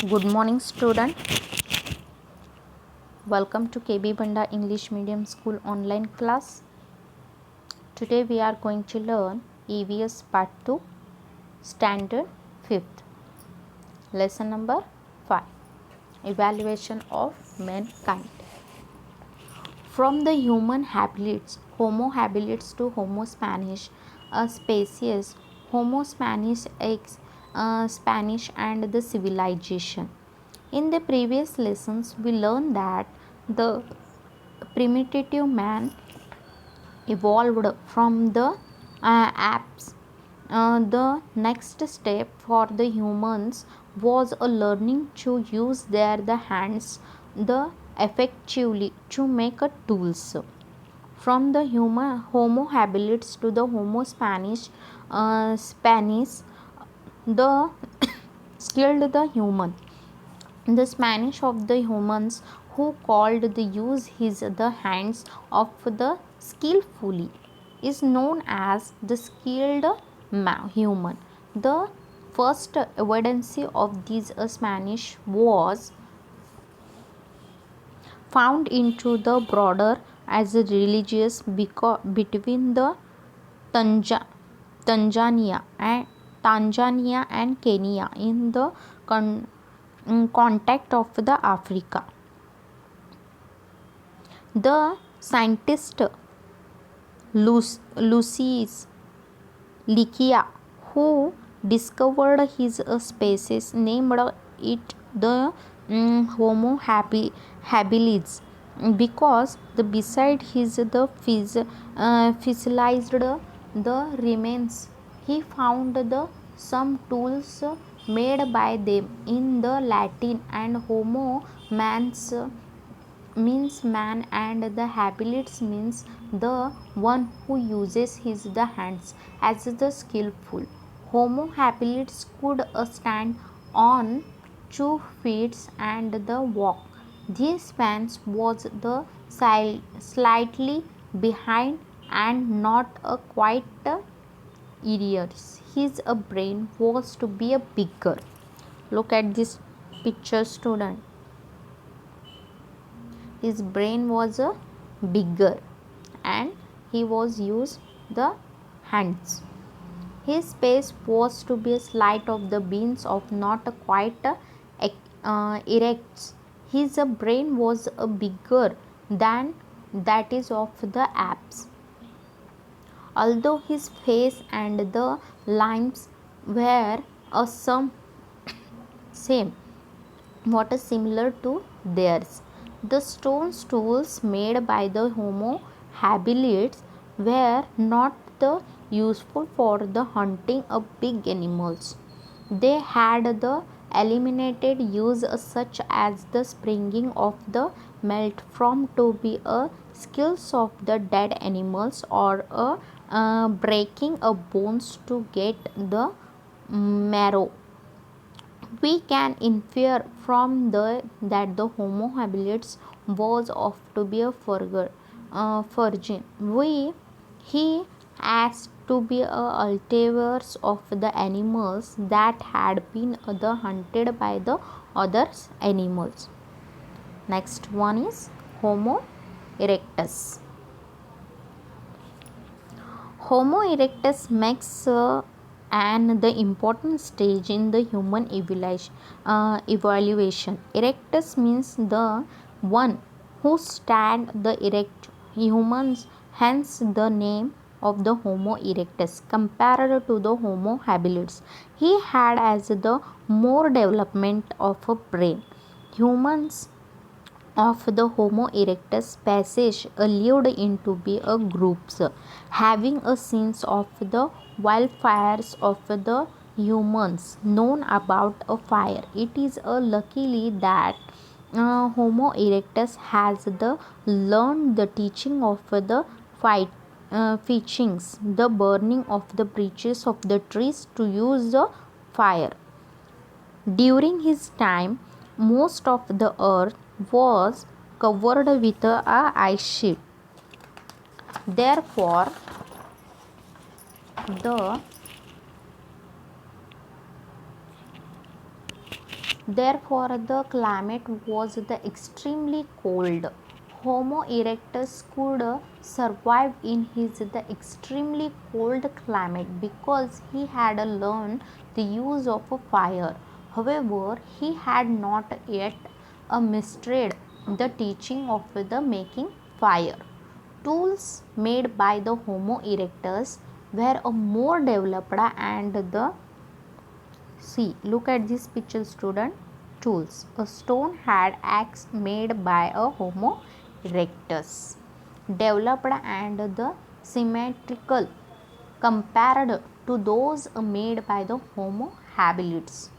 Good morning, student. Welcome to KB Banda English Medium School online class. Today we are going to learn EVS Part 2, Standard 5th, Lesson number 5, Evaluation of Mankind. From the human habilis, Homo habilis to Homo Spanish, a species, Homo Spanish ex Spanish and the civilization. In the previous lessons, we learned that the primitive man evolved from the apes. The next step for the humans was a learning to use the hands the effectively to make a tools. From the Homo habilis to the Homo Spanish, the skilled the human. The Spanish of the humans who called the use his the hands of the skillfully is known as the skilled human. The first evidence of this Spanish was found into the border as a religious between the Tanzania and Kenya in the contact of the Africa. The scientist Lucius Likia, who discovered his species, named it the Homo habilis because beside his the fossilized the remains, he found the some tools made by them in the Latin, and Homo mans means man and the habilis means the one who uses his the hands as the skillful. Homo habilis could stand on 2 feet and the walk. This span was the slightly behind and not a quite ears. His brain was to be a bigger. Look at this picture, student. His brain was a bigger and he was used the hands. His face was to be a slight of the beans of not a quite erect. His brain was bigger than that is of the apes. Although his face and the lines were some same, what is similar to theirs. The stone tools made by the Homo habilis were not the useful for the hunting of big animals. They had the eliminated use such as the springing of the melt from to be a skills of the dead animals or a breaking of bones to get the marrow. We can infer from that the Homo habilis was of to be a virgin. He asked to be alters of the animals that had been the hunted by the other animals. Next one is Homo erectus. Homo erectus makes and the important stage in the human evaluation. Erectus means the one who stand the erect. Humans, hence the name of the Homo erectus compared to the Homo habilis. He had as the more development of a brain. Humans of the Homo erectus species lived into be a groups, having a sense of the wildfires of the humans known about a fire. It is luckily that Homo erectus has the learned the teaching of the fetchings, the burning of the branches of the trees to use the fire. During his time, most of the earth was covered with a ice sheet. Therefore, the Therefore, the climate was the extremely cold. Homo erectus could survive in his the extremely cold climate because he had learned the use of a fire. However, he had not yet mastered the teaching of the making fire. Tools made by the Homo erectus were a more developed and the see, look at this picture, student. Tools. A stone hand axe made by a Homo erectus, developed and the symmetrical compared to those made by the Homo habilis.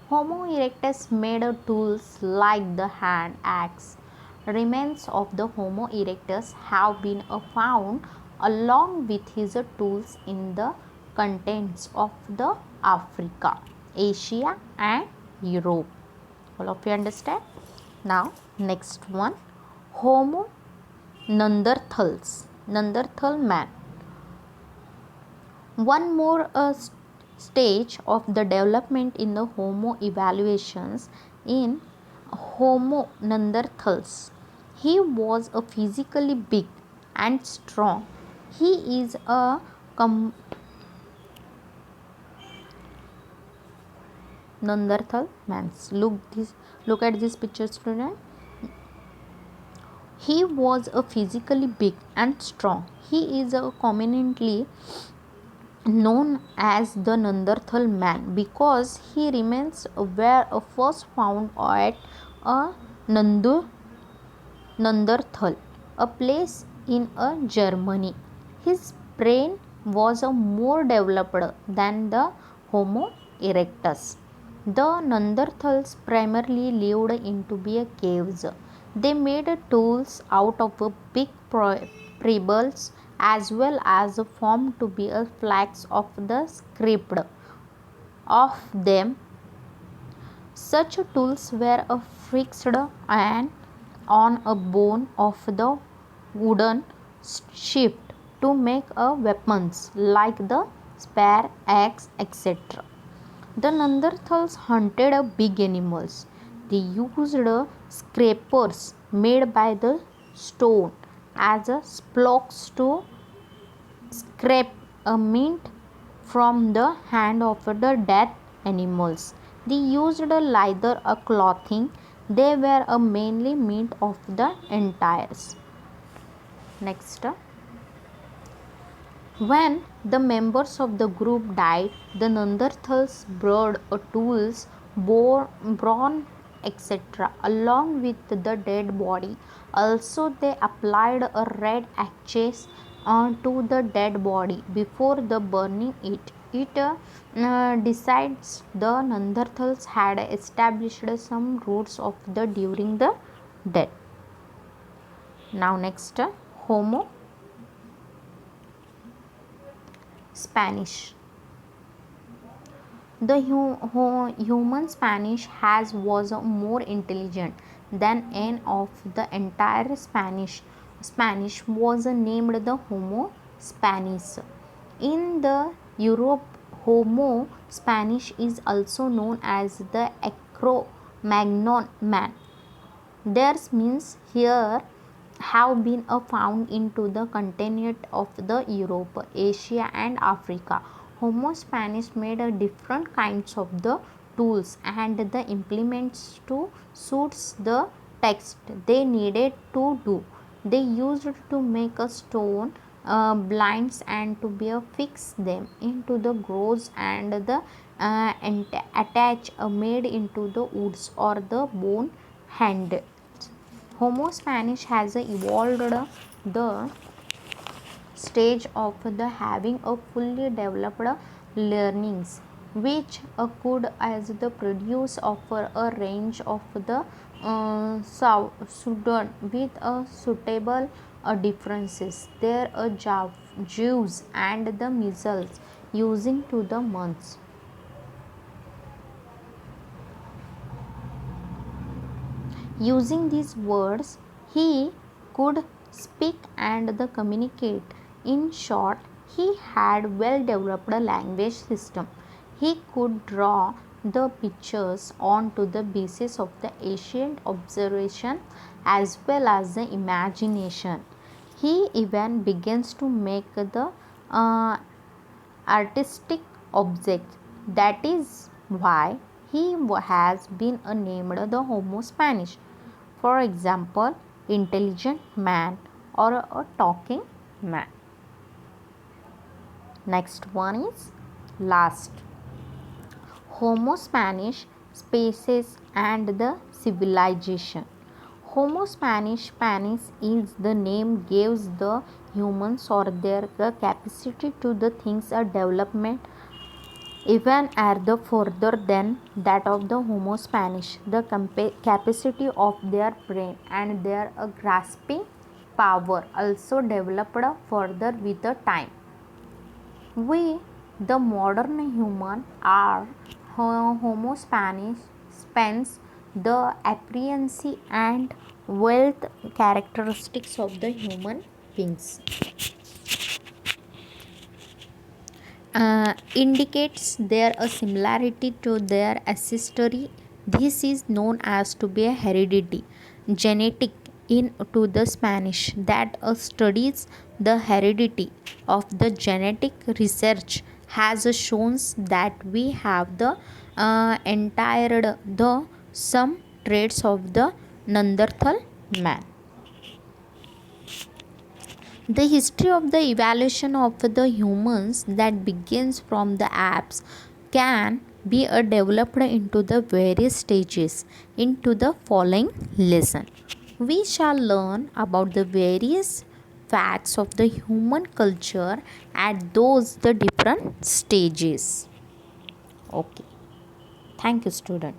Homo erectus made tools like the hand axe. Remains of the Homo erectus have been found along with his tools in the contents of the Africa, Asia and Europe. All of you understand? Now next one, Homo Neanderthals, Neanderthal man. One more stage of the development in the Homo evaluations in Homo neanderthals. He was a physically big and strong. He is a Neanderthal man. Look at this picture, student. He was a physically big and strong. He is a commonly known as the Neanderthal man because he remains were first found at a Neanderthal, a place in Germany. His brain was more developed than the Homo erectus. The Neanderthals primarily lived in caves. They made tools out of big pebbles as well as formed to be a flags of the script of them. Such tools were fixed and on a bone of the wooden shift to make weapons like the spear, axe, etc. The Neanderthals hunted big animals. They used scrapers made by the stone as spokes to scrape a meat from the hand of the dead animals. They used leather clothing. They were mainly meat of the entails. Next. When the members of the group died, the Neanderthals brought tools, brawn, etc. along with the dead body. Also, they applied a red ashes to the dead body before the burning it. It decides the Neanderthals had established some roots of the during the death. Now next, Homo Spanish. The human Spanish was more intelligent than any of the entire Spanish. Spanish was named the Homo Spanis. In the Europe, Homo Spanish is also known as the Cro-Magnon man. There means here have been found into the continent of the Europe, Asia and Africa. Homo Spanish made different kinds of the tools and the implements to suits the text they needed to do. They used to make a stone blinds and to be fix them into the grooves and the attach made into the woods or the bone handle. Homo Spanish has evolved the stage of the having a fully developed learnings which could as the produce offer a range of the Sudan with a suitable differences. There are Jews and the missiles using to the months. Using these words, he could speak and communicate. In short, he had well developed language system. He could draw the pictures onto the basis of the ancient observation as well as the imagination. He even begins to make the artistic objects. That is why he has been named the Homo Spanish. For example, intelligent man or a talking man. Next one is last. Homo Spanish species and the civilization. Homo Spanish is the name gives the humans or their capacity to the things a development even are the further than that of the Homo Spanish. The capacity of their brain and their grasping power also developed further with the time. We, the modern human, are Homo Spanish spends the appearance and wealth characteristics of the human beings. Indicates there a similarity to their ancestry. This is known as to be a heredity, genetic in to the Spanish that studies the heredity of the genetic research has shown that we have the entire the some traits of the Neanderthal man. The history of the evolution of the humans that begins from the apes can be developed into the various stages into the following lesson. We shall learn about the various facts of the human culture at those the different stages. Okay. Thank you, student.